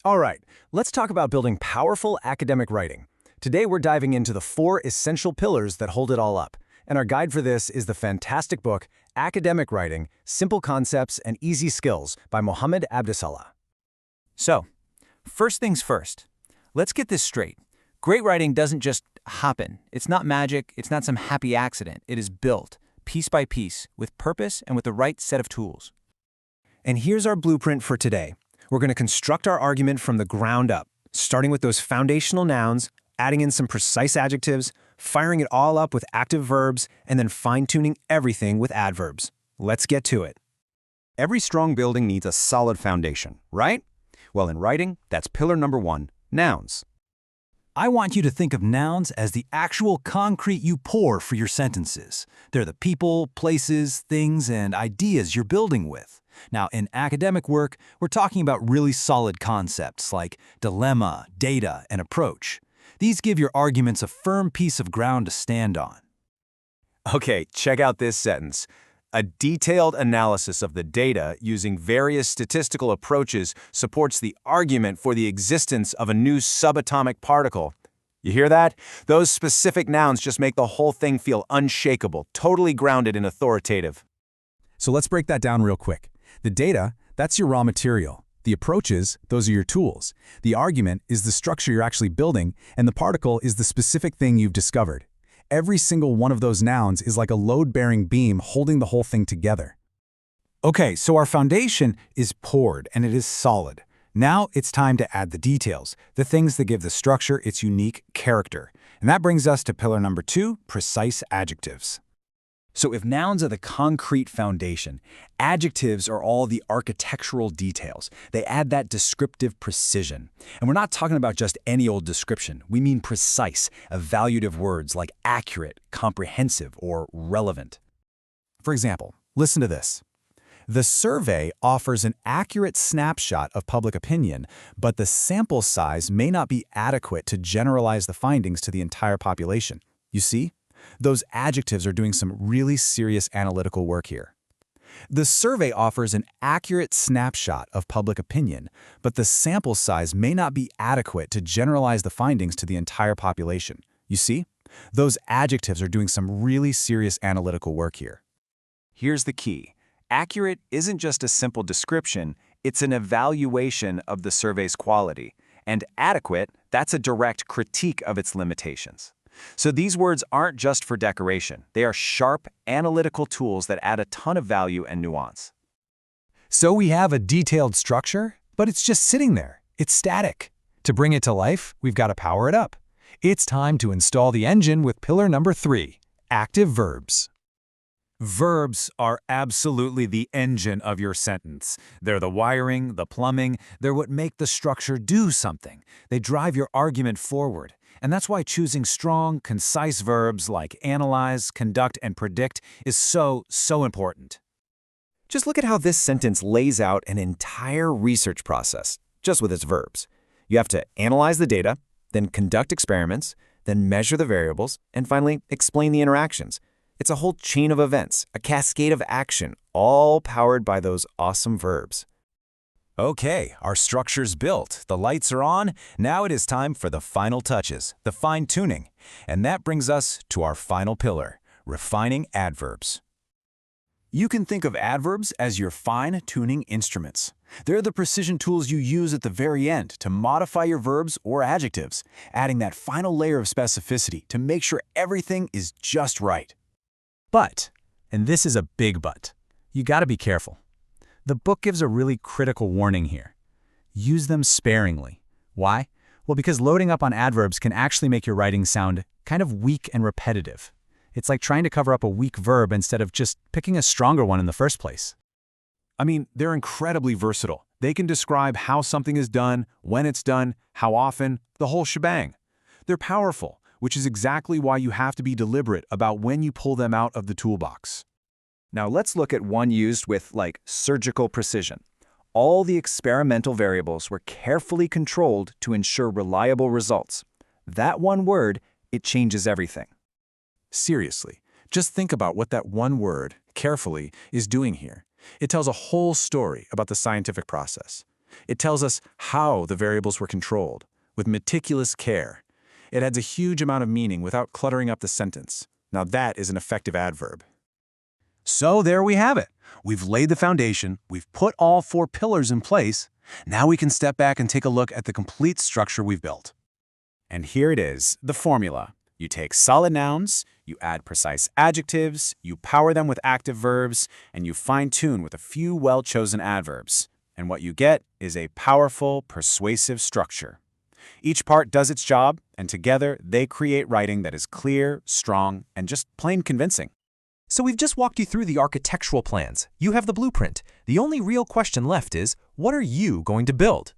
All right, let's talk about building powerful academic writing. Today we're diving into the 4 essential pillars that hold it all up. And our guide for this is the fantastic book, Academic Writing, Simple Concepts and Easy Skills by Mohammed AbdEllah. So, first things first. Let's get this straight. Great writing doesn't just happen. It's not magic. It's not some happy accident. It is built, piece by piece, with purpose and with the right set of tools. And here's our blueprint for today. We're going to construct our argument from the ground up, starting with those foundational nouns, adding in some precise adjectives, firing it all up with active verbs, and then fine-tuning everything with adverbs. Let's get to it. Every strong building needs a solid foundation, right? Well, in writing, that's pillar number 1, nouns. I want you to think of nouns as the actual concrete you pour for your sentences. They're the people, places, things, and ideas you're building with. Now, in academic work, we're talking about really solid concepts like dilemma, data, and approach. These give your arguments a firm piece of ground to stand on. Okay, check out this sentence. A detailed analysis of the data using various statistical approaches supports the argument for the existence of a new subatomic particle. You hear that? Those specific nouns just make the whole thing feel unshakable, totally grounded and authoritative. So let's break that down real quick. The data, that's your raw material. The approaches, those are your tools. The argument is the structure you're actually building, and the particle is the specific thing you've discovered. Every single one of those nouns is like a load-bearing beam holding the whole thing together. Okay, so our foundation is poured and it is solid. Now it's time to add the details, the things that give the structure its unique character. And that brings us to pillar number 2, precise adjectives. So if nouns are the concrete foundation, adjectives are all the architectural details. They add that descriptive precision. And we're not talking about just any old description. We mean precise, evaluative words like accurate, comprehensive, or relevant. For example, listen to this. The survey offers an accurate snapshot of public opinion, but the sample size may not be adequate to generalize the findings to the entire population. You see? Those adjectives are doing some really serious analytical work here. The survey offers an accurate snapshot of public opinion, but the sample size may not be adequate to generalize the findings to the entire population. You see? Those adjectives are doing some really serious analytical work here. Here's the key. Accurate isn't just a simple description, it's an evaluation of the survey's quality. And adequate, that's a direct critique of its limitations. So these words aren't just for decoration. They are sharp, analytical tools that add a ton of value and nuance. So we have a detailed structure, but it's just sitting there. It's static. To bring it to life, we've got to power it up. It's time to install the engine with pillar number 3, active verbs. Verbs are absolutely the engine of your sentence. They're the wiring, the plumbing, they're what make the structure do something. They drive your argument forward. And that's why choosing strong, concise verbs like analyze, conduct, and predict is so important. Just look at how this sentence lays out an entire research process, just with its verbs. You have to analyze the data, then conduct experiments, then measure the variables, and finally explain the interactions. It's a whole chain of events, a cascade of action, all powered by those awesome verbs. Okay, our structure's built, the lights are on, now it is time for the final touches, the fine-tuning. And that brings us to our final pillar, refining adverbs. You can think of adverbs as your fine-tuning instruments. They're the precision tools you use at the very end to modify your verbs or adjectives, adding that final layer of specificity to make sure everything is just right. But, and this is a big but, you got to be careful. The book gives a really critical warning here. Use them sparingly. Why? Well, because loading up on adverbs can actually make your writing sound kind of weak and repetitive. It's like trying to cover up a weak verb instead of just picking a stronger one in the first place. I mean, they're incredibly versatile. They can describe how something is done, when it's done, how often, the whole shebang. They're powerful, which is exactly why you have to be deliberate about when you pull them out of the toolbox. Now let's look at one used with, like, surgical precision. All the experimental variables were carefully controlled to ensure reliable results. That one word, it changes everything. Seriously, just think about what that one word, carefully, is doing here. It tells a whole story about the scientific process. It tells us how the variables were controlled, with meticulous care. It adds a huge amount of meaning without cluttering up the sentence. Now that is an effective adverb. So there we have it. We've laid the foundation, we've put all 4 pillars in place. Now we can step back and take a look at the complete structure we've built. And here it is, the formula. You take solid nouns, you add precise adjectives, you power them with active verbs, and you fine-tune with a few well-chosen adverbs. And what you get is a powerful, persuasive structure. Each part does its job, and together they create writing that is clear, strong, and just plain convincing. So we've just walked you through the architectural plans. You have the blueprint. The only real question left is, what are you going to build?